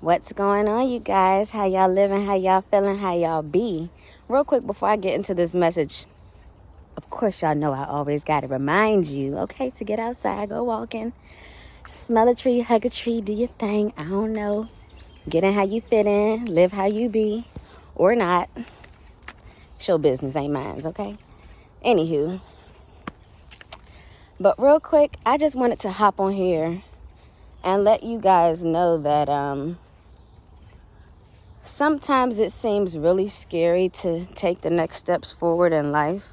What's going on, you guys? How y'all living? How y'all feeling? How y'all be? Real quick before I get into this message, of course y'all know I always got to remind you, okay, to get outside, go walking, smell a tree, hug a tree, do your thing. I don't know. Get in how you fit in, live how you be, or not. Show business ain't mine, okay? Anywho, but real quick, I just wanted to hop on here and let you guys know that sometimes it seems really scary to take the next steps forward in life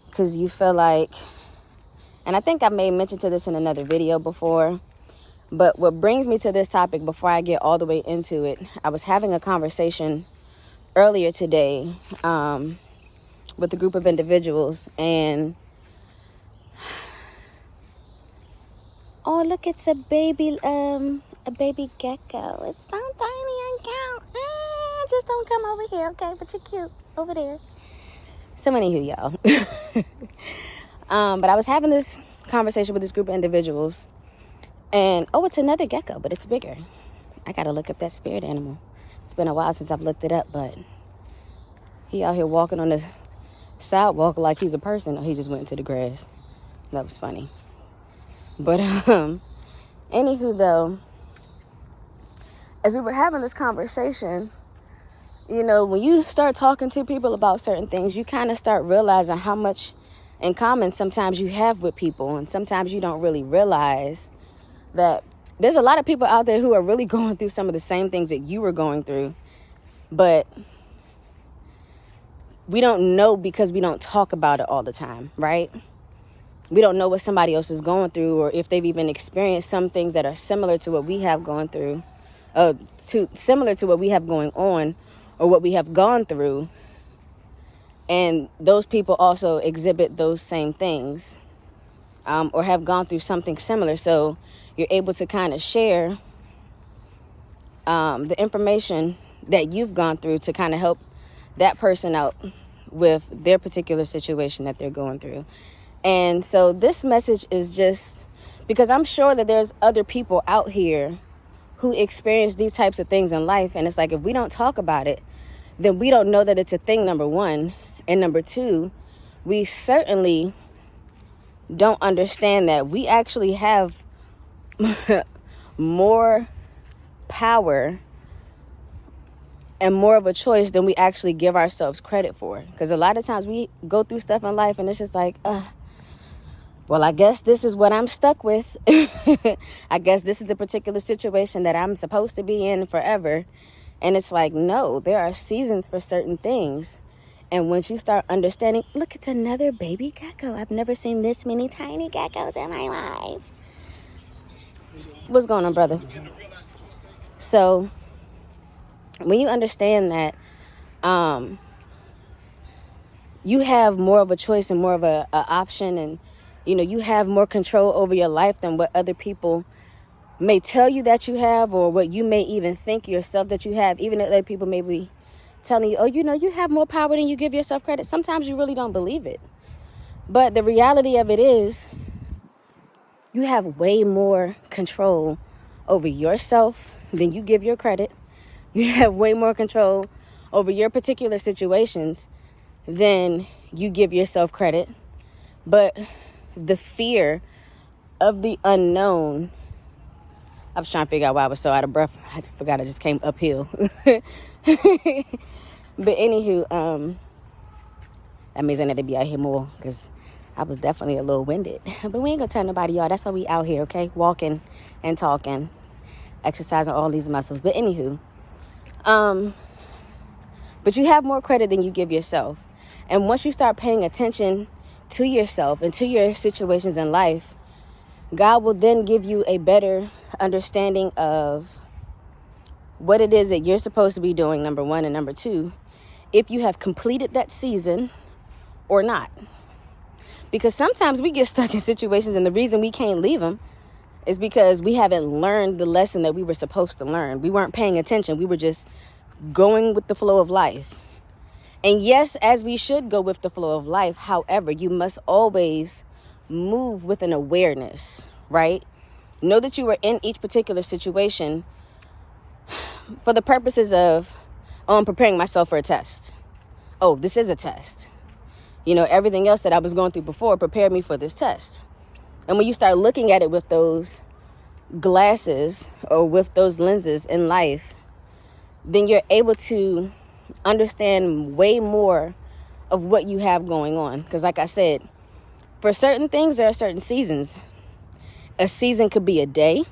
because you feel like, and I think I may mention to this in another video before, but what brings me to this topic before I get all the way into it, I was having a conversation earlier today with a group of individuals, and oh, look, it's a baby gecko. It's so tiny and cute. Just don't come over here, okay? But you're cute over there. So anywho, y'all. But I was having this conversation with this group of individuals, and oh, it's another gecko, but it's bigger. I gotta look up that spirit animal. It's been a while since I've looked it up, but he out here walking on the sidewalk like he's a person. Or he just went into the grass. That was funny. But anywho, though, as we were having this conversation, you know, when you start talking to people about certain things, you kind of start realizing how much in common sometimes you have with people, and sometimes you don't really realize that there's a lot of people out there who are really going through some of the same things that you were going through, but we don't know because we don't talk about it all the time, right? We don't know what somebody else is going through, or if they've even experienced some things that are similar to what we have gone through, similar to what we have going on, or what we have gone through. And those people also exhibit those same things, or have gone through something similar. So you're able to kind of share the information that you've gone through to kind of help that person out with their particular situation that they're going through. And so this message is just because I'm sure that there's other people out here who experience these types of things in life. And it's like, if we don't talk about it, then we don't know that it's a thing, number one. And number two, we certainly don't understand that we actually have more power and more of a choice than we actually give ourselves credit for. Because a lot of times we go through stuff in life and it's just like, well, I guess this is what I'm stuck with. I guess this is the particular situation that I'm supposed to be in forever. And it's like, no, there are seasons for certain things. And once you start understanding, look, it's another baby gecko. I've never seen this many tiny geckos in my life. What's going on, brother? So when you understand that you have more of a choice and more of a option, and you know, you have more control over your life than what other people may tell you that you have, or what you may even think yourself that you have, even if other people may be telling you, oh, you know, you have more power than you give yourself credit. Sometimes you really don't believe it. But the reality of it is you have way more control over yourself than you give your credit. You have way more control over your particular situations than you give yourself credit. But the fear of the unknown, I was trying to figure out why I was so out of breath. I forgot I just came uphill. But anywho, that means I need to be out here more, because I was definitely a little winded. But we ain't gonna tell nobody, y'all. That's why we out here, okay? Walking and talking, exercising all these muscles. But anywho, but you have more credit than you give yourself. And once you start paying attention to yourself and to your situations in life, God will then give you a better understanding of what it is that you're supposed to be doing, number one, and number two, if you have completed that season or not. Because sometimes we get stuck in situations, and the reason we can't leave them is because we haven't learned the lesson that we were supposed to learn. We weren't paying attention. We were just going with the flow of life. And yes, as we should go with the flow of life, however, you must always move with an awareness, right? Know that you are in each particular situation for the purposes of, oh, I'm preparing myself for a test. Oh, this is a test. You know, everything else that I was going through before prepared me for this test. And when you start looking at it with those glasses or with those lenses in life, then you're able to understand way more of what you have going on. Because like I said, for certain things, there are certain seasons. A season could be a day.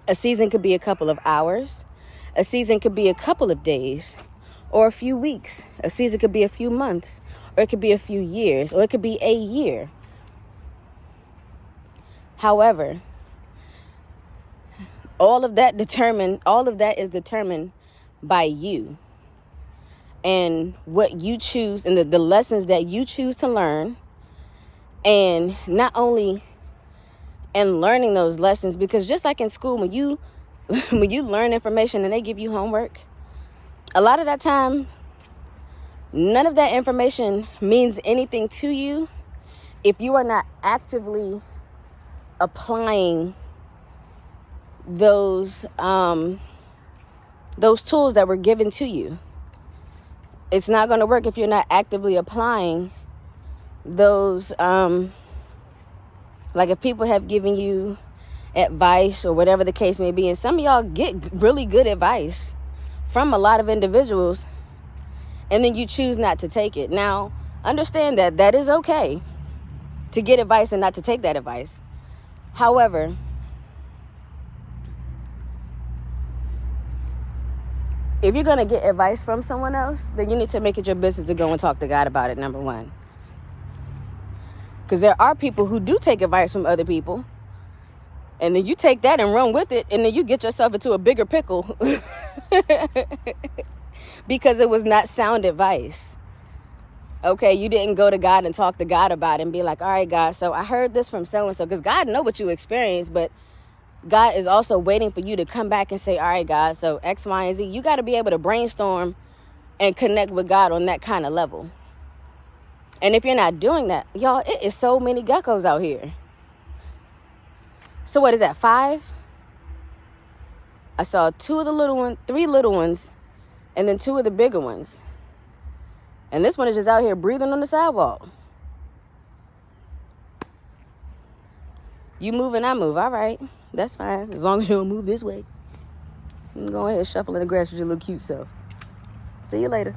A season could be a couple of hours. A season could be a couple of days or a few weeks. A season could be a few months, or it could be a few years, or it could be a year. However, all of that is determined by you and what you choose and the lessons that you choose to learn. And not only in learning those lessons, because just like in school, when you learn information and they give you homework, a lot of that time, none of that information means anything to you if you are not actively applying those tools that were given to you. It's not going to work if you're not actively applying those, like if people have given you advice or whatever the case may be, and some of y'all get really good advice from a lot of individuals, and then you choose not to take it. Now, understand that that is okay to get advice and not to take that advice. However, if you're going to get advice from someone else, then you need to make it your business to go and talk to God about it, number one. Because there are people who do take advice from other people, and then you take that and run with it, and then you get yourself into a bigger pickle because it was not sound advice. Okay, you didn't go to God and talk to God about it and be like, all right, God, so I heard this from so-and-so, because God knows what you experienced, but God is also waiting for you to come back and say, all right, God, so X, Y, and Z. You got to be able to brainstorm and connect with God on that kind of level. And if you're not doing that, y'all, it is so many geckos out here. So what is that, 5? I saw 2 of the little ones, 3 little ones, and then 2 of the bigger ones. And this one is just out here breathing on the sidewalk. You move and I move. All right, that's fine. As long as you don't move this way. You can go ahead and shuffle in the grass with your little cute self. See you later.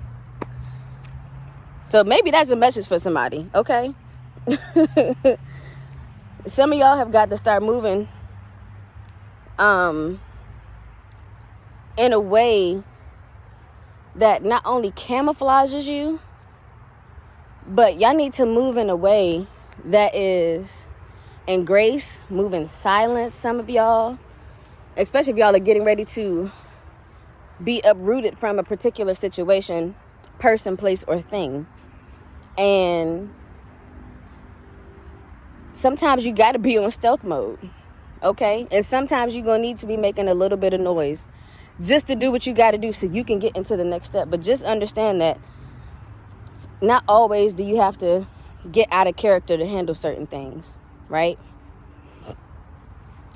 So maybe that's a message for somebody, okay? Some of y'all have got to start moving in a way that not only camouflages you, but y'all need to move in a way that is in grace, move in silence. Some of y'all, especially if y'all are getting ready to be uprooted from a particular situation, person, place, or thing. And sometimes you got to be on stealth mode, okay? And sometimes you're going to need to be making a little bit of noise just to do what you got to do so you can get into the next step. But just understand that not always do you have to get out of character to handle certain things, right?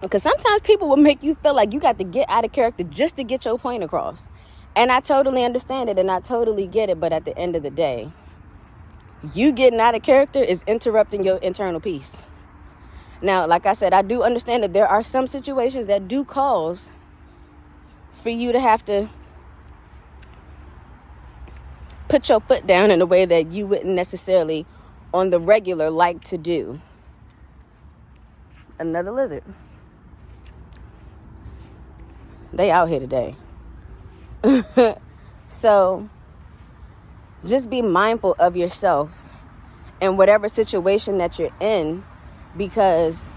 Because sometimes people will make you feel like you got to get out of character just to get your point across. And I totally understand it and I totally get it. But at the end of the day, you getting out of character is interrupting your internal peace. Now, like I said, I do understand that there are some situations that do cause for you to have to put your foot down in a way that you wouldn't necessarily on the regular like to do. Another lizard. They out here today. So just be mindful of yourself in whatever situation that you're in, because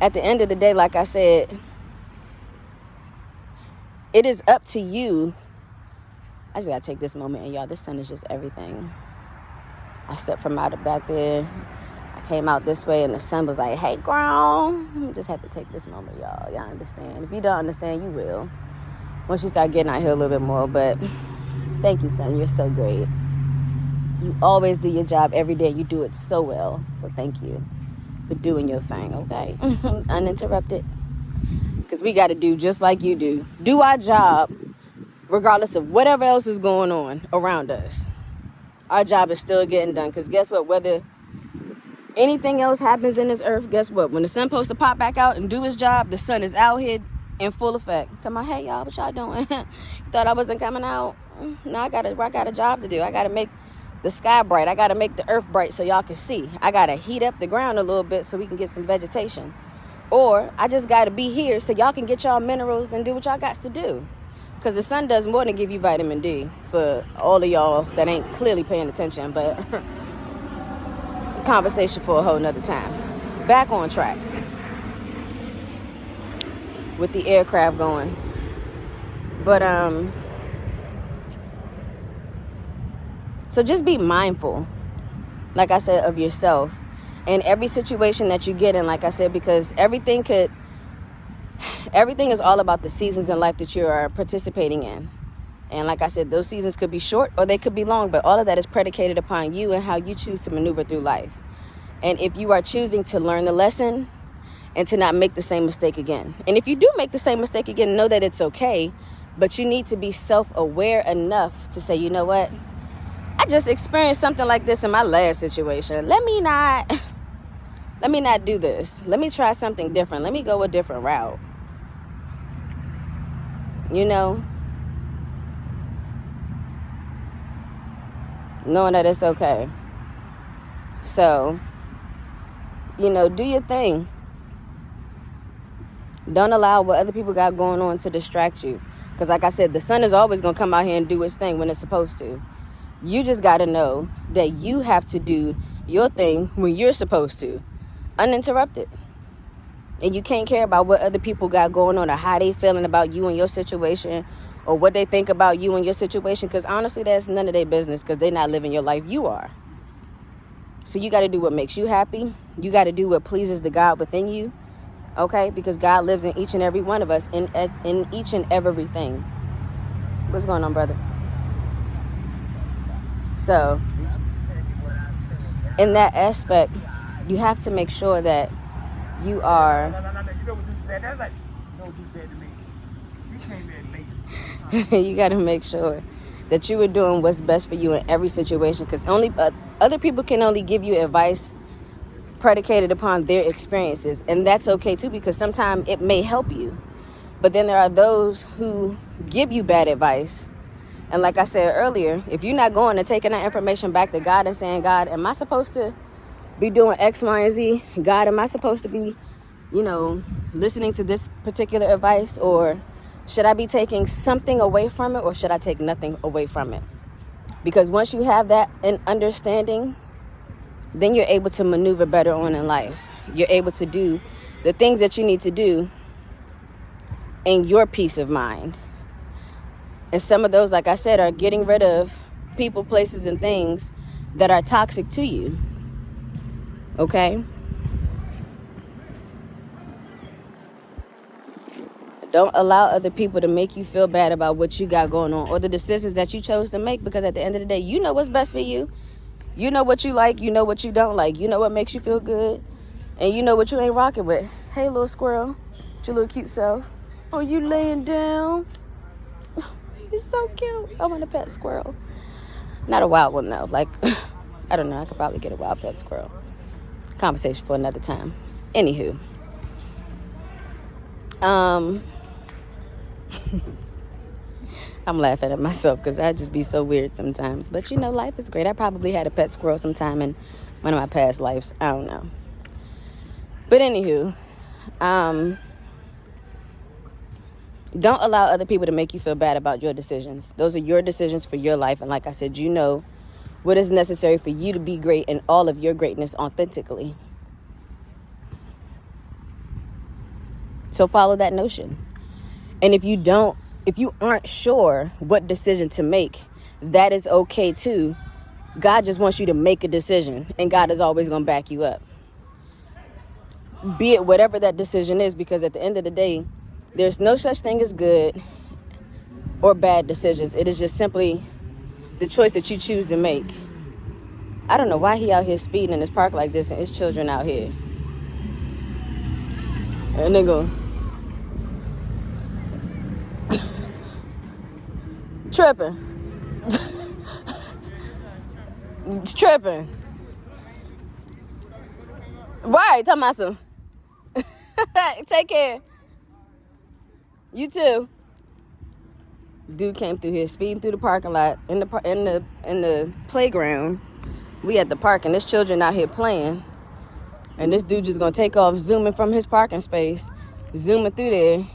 at the end of the day, like I said, it is up to you. I just gotta take this moment, and y'all, this sun is just everything. I stepped from out of back there. I came out this way, and the sun was like, hey, girl. You just have to take this moment, y'all. Y'all understand. If you don't understand, you will once you start getting out here a little bit more. But thank you, son. You're so great. You always do your job every day. You do it so well. So thank you for doing your thing, okay? Uninterrupted. Because we got to do just like you do. Do our job regardless of whatever else is going on around us. Our job is still getting done. Because guess what? Whether anything else happens in this earth, guess what? When the sun supposed to pop back out and do his job, the sun is out here in full effect. Tell my, hey y'all, what y'all doing? Thought I wasn't coming out? No, I got a job to do. I got to make the sky bright. I got to make the earth bright so y'all can see. I got to heat up the ground a little bit so we can get some vegetation. Or I just got to be here so y'all can get y'all minerals and do what y'all got to do. Because the sun does more than give you vitamin D, for all of y'all that ain't clearly paying attention. But conversation for a whole nother time. Back on track with the aircraft going. But so just be mindful, like I said, of yourself and every situation that you get in, like I said, because everything is all about the seasons in life that you are participating in. And like I said, those seasons could be short or they could be long, but all of that is predicated upon you and how you choose to maneuver through life. And if you are choosing to learn the lesson and to not make the same mistake again. And if you do make the same mistake again, know that it's okay, but you need to be self-aware enough to say, you know what? I just experienced something like this in my last situation. Let me not do this. Let me try something different. Let me go a different route. You know? Knowing that it's okay. So, you know, do your thing. Don't allow what other people got going on to distract you. Because like I said, the sun is always going to come out here and do its thing when it's supposed to. You just got to know that you have to do your thing when you're supposed to. Uninterrupted. And you can't care about what other people got going on or how they feeling about you and your situation or what they think about you and your situation. Because honestly, that's none of their business because they're not living your life. You are. So you got to do what makes you happy. You got to do what pleases the God within you. Okay? Because God lives in each and every one of us, in each and everything. What's going on, brother? So, in that aspect, you have to make sure that you are... You know what you said? That's like, you know what you said to me. You came in late. You got to make sure that you are doing what's best for you in every situation. Because other people can only give you advice predicated upon their experiences. And that's okay, too, because sometimes it may help you. But then there are those who give you bad advice. And like I said earlier, if you're not going and taking that information back to God and saying, God, am I supposed to be doing X, Y, and Z? God, am I supposed to be, listening to this particular advice? Or should I be taking something away from it? Or should I take nothing away from it? Because once you have that in understanding, then you're able to maneuver better on in life. You're able to do the things that you need to do in your peace of mind. And some of those, like I said, are getting rid of people, places, and things that are toxic to you. Okay? Don't allow other people to make you feel bad about what you got going on or the decisions that you chose to make, because at the end of the day, you know what's best for you. You know what you like. You know what you don't like. You know what makes you feel good. And you know what you ain't rocking with. Hey, little squirrel. With your little cute self. Oh, you laying down? He's so cute. I want a pet squirrel. Not a wild one, though. Like, I don't know. I could probably get a wild pet squirrel. Conversation for another time. Anywho. I'm laughing at myself because I just be so weird sometimes. But, life is great. I probably had a pet squirrel sometime in one of my past lives. I don't know. But, anywho. Don't allow other people to make you feel bad about your decisions. Those are your decisions for your life. And like I said, you know what is necessary for you to be great in all of your greatness authentically. So follow that notion. And if you aren't sure what decision to make, that is okay too. God just wants you to make a decision, and God is always going to back you up. Be it whatever that decision is, because at the end of the day, there's no such thing as good or bad decisions. It is just simply the choice that you choose to make. I don't know why he out here speeding in this park like this and his children out here. And they go, Tripping. It's tripping. Right, talking about some. Take care. You too. Dude came through here speeding through the parking lot in the playground. We at the park and there's children out here playing. And this dude just gonna take off zooming from his parking space, zooming through there.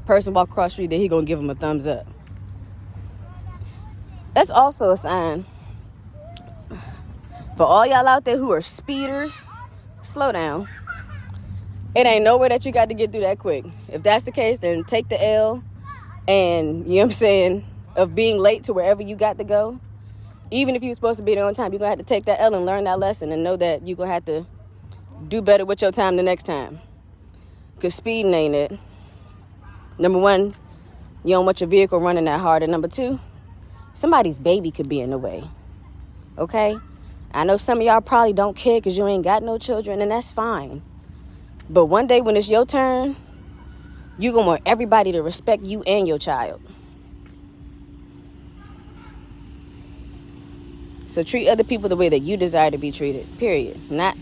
Person walk across the street, then he gonna give him a thumbs up. That's also a sign. For all y'all out there who are speeders, slow down. It ain't nowhere that you got to get through that quick. If that's the case, then take the L and, you know what I'm saying, of being late to wherever you got to go. Even if you're supposed to be there on time, you're going to have to take that L and learn that lesson and know that you're going to have to do better with your time the next time. Because speeding ain't it. Number one, you don't want your vehicle running that hard. And number two, somebody's baby could be in the way. Okay? I know some of y'all probably don't care because you ain't got no children, and that's fine. But one day when it's your turn, you're going to want everybody to respect you and your child. So treat other people the way that you desire to be treated, period. Not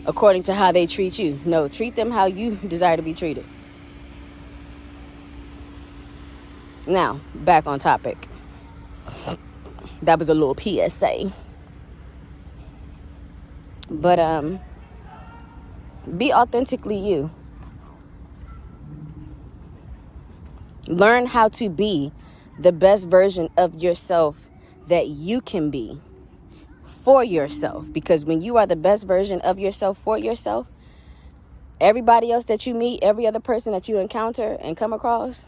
according to how they treat you. No, treat them how you desire to be treated. Now, back on topic. That was a little PSA. But be authentically you. Learn how to be the best version of yourself that you can be for yourself. Because when you are the best version of yourself for yourself, everybody else that you meet, every other person that you encounter and come across,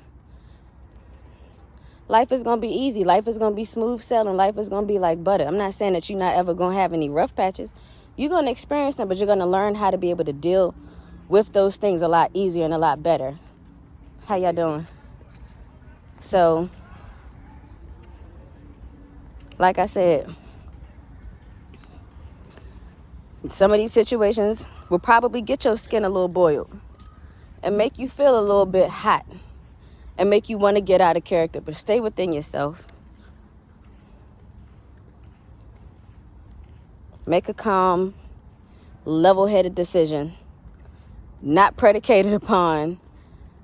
life is going to be easy. Life is going to be smooth sailing. Life is going to be like butter. I'm not saying that you're not ever going to have any rough patches. You're going to experience them, but you're going to learn how to be able to deal with those things a lot easier and a lot better. How y'all doing? So, like I said, some of these situations will probably get your skin a little boiled and make you feel a little bit hot and make you want to get out of character, but stay within yourself. Make a calm, level-headed decision, not predicated upon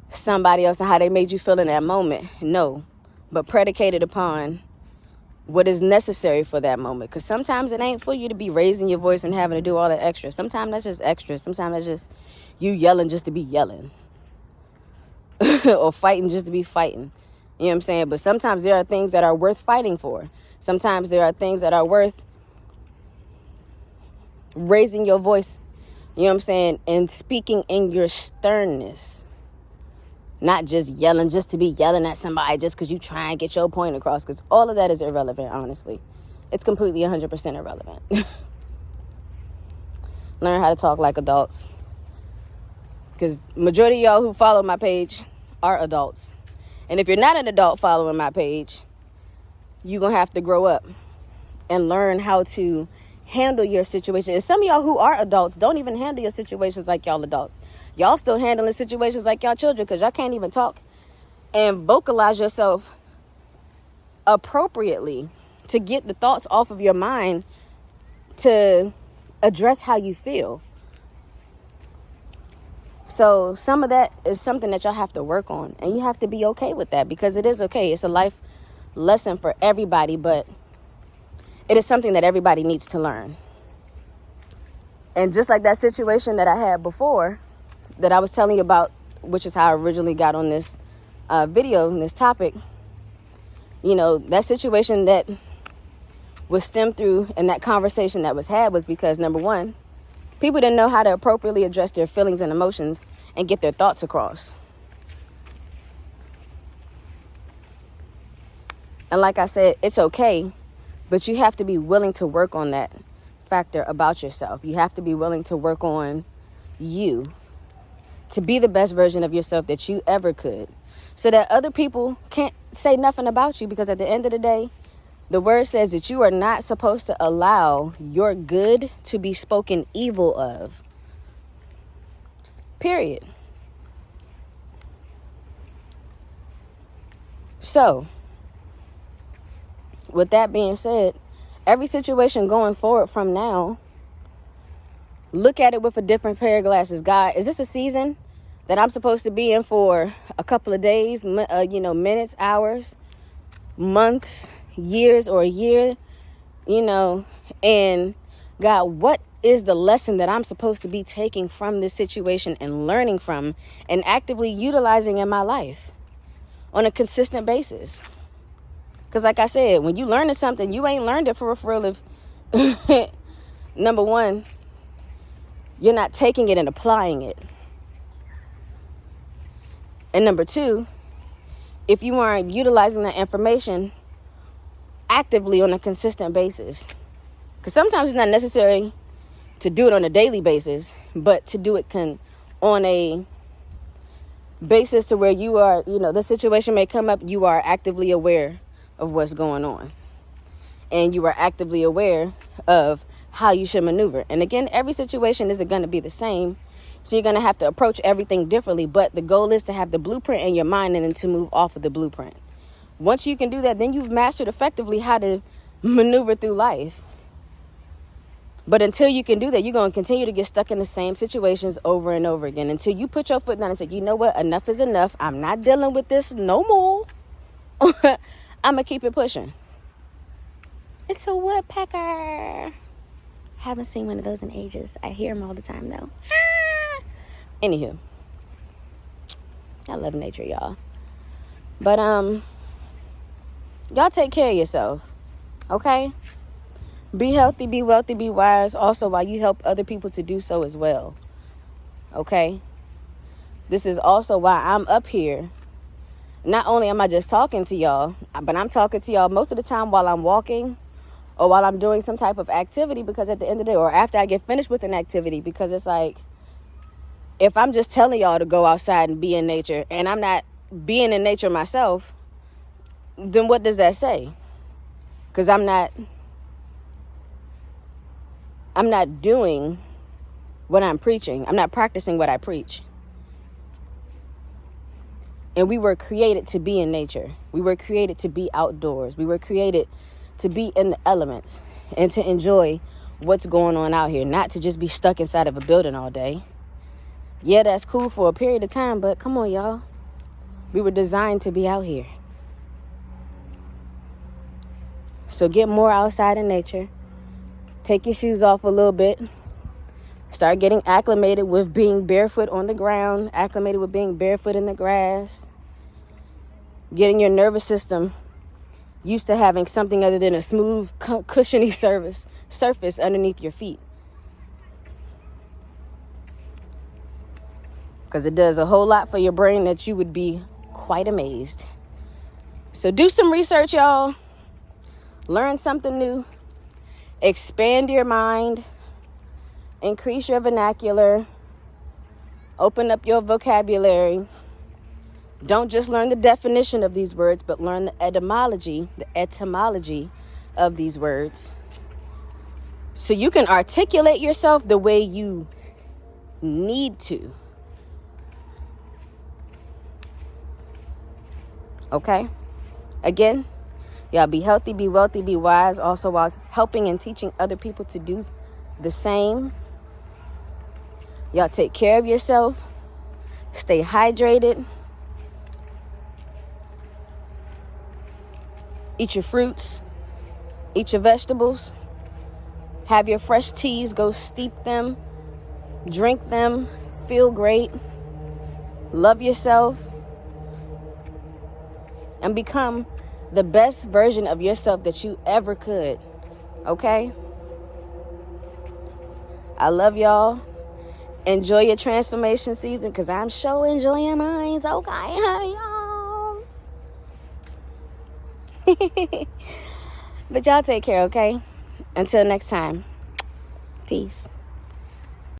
somebody else and how they made you feel in that moment. No, but predicated upon what is necessary for that moment. Because sometimes it ain't for you to be raising your voice and having to do all that extra. Sometimes that's just extra. Sometimes that's just you yelling just to be yelling. Or fighting just to be fighting. You know what I'm saying? But sometimes there are things that are worth fighting for. Sometimes there are things that are worth raising your voice, you know what I'm saying, and speaking in your sternness. Not just yelling just to be yelling at somebody just because you try and get your point across. Because all of that is irrelevant, honestly. It's completely 100% irrelevant. Learn how to talk like adults. Because majority of y'all who follow my page are adults. And if you're not an adult following my page, you're going to have to grow up and learn how to handle your situation. And some of y'all who are adults don't even handle your situations like y'all adults. Y'all still handling situations like y'all children because y'all can't even talk and vocalize yourself appropriately to get the thoughts off of your mind to address how you feel. So some of that is something that y'all have to work on, and you have to be okay with that because it is okay. It's a life lesson for everybody, but it is something that everybody needs to learn. And just like that situation that I had before that I was telling you about, which is how I originally got on this video and this topic, you know, that situation that was stemmed through and that conversation that was had was because, number one, people didn't know how to appropriately address their feelings and emotions and get their thoughts across. And like I said, it's okay, but you have to be willing to work on that factor about yourself. You have to be willing to work on you to be the best version of yourself that you ever could, so that other people can't say nothing about you, because at the end of the day, the word says that you are not supposed to allow your good to be spoken evil of. Period. So, with that being said, every situation going forward from now, look at it with a different pair of glasses. God, is this a season that I'm supposed to be in for a couple of days, minutes, hours, months, years, or a year, and God, what is the lesson that I'm supposed to be taking from this situation and learning from and actively utilizing in my life on a consistent basis? Because like I said, when you learning something, you ain't learned it for real if, number one, you're not taking it and applying it. And number two, if you aren't utilizing that information actively on a consistent basis. Because sometimes it's not necessary to do it on a daily basis, but to do it on a basis to where you are, the situation may come up, you are actively aware of what's going on. And you are actively aware of how you should maneuver. And again, every situation isn't going to be the same. So you're going to have to approach everything differently. But the goal is to have the blueprint in your mind and then to move off of the blueprint. Once you can do that, then you've mastered effectively how to maneuver through life. But until you can do that, you're going to continue to get stuck in the same situations over and over again until you put your foot down and say, you know what, enough is enough. I'm not dealing with this no more. I'm going to keep it pushing. It's a woodpecker. Haven't seen one of those in ages. I hear them all the time, though. Anywho, I love nature, y'all. But y'all take care of yourself, okay? Be healthy, be wealthy, be wise. Also, while you help other people to do so as well, okay? This is also why I'm up here. Not only am I just talking to y'all, but I'm talking to y'all most of the time while I'm walking or while I'm doing some type of activity, because at the end of the day, or after I get finished with an activity, because it's like, if I'm just telling y'all to go outside and be in nature and I'm not being in nature myself, then what does that say? Because I'm not doing what I'm preaching. I'm not practicing what I preach. And we were created to be in nature. We were created to be outdoors. We were created to be in the elements and to enjoy what's going on out here, not to just be stuck inside of a building all day. Yeah, that's cool for a period of time, but come on, y'all. We were designed to be out here. So get more outside in nature. Take your shoes off a little bit. Start getting acclimated with being barefoot on the ground, acclimated with being barefoot in the grass. Getting your nervous system used to having something other than a smooth, cushiony surface underneath your feet. Because it does a whole lot for your brain that you would be quite amazed. So do some research, y'all. Learn something new. Expand your mind. Increase your vernacular. Open up your vocabulary. Don't just learn the definition of these words, but learn the etymology of these words. So you can articulate yourself the way you need to. Okay? Again, y'all be healthy, be wealthy, be wise. Also while helping and teaching other people to do the same. Y'all take care of yourself. Stay hydrated. Eat your fruits. Eat your vegetables. Have your fresh teas. Go steep them. Drink them. Feel great. Love yourself. And become the best version of yourself that you ever could. Okay? I love y'all. Enjoy your transformation season, because I'm sure enjoying mine. Okay, y'all. But y'all take care, okay? Until next time. Peace.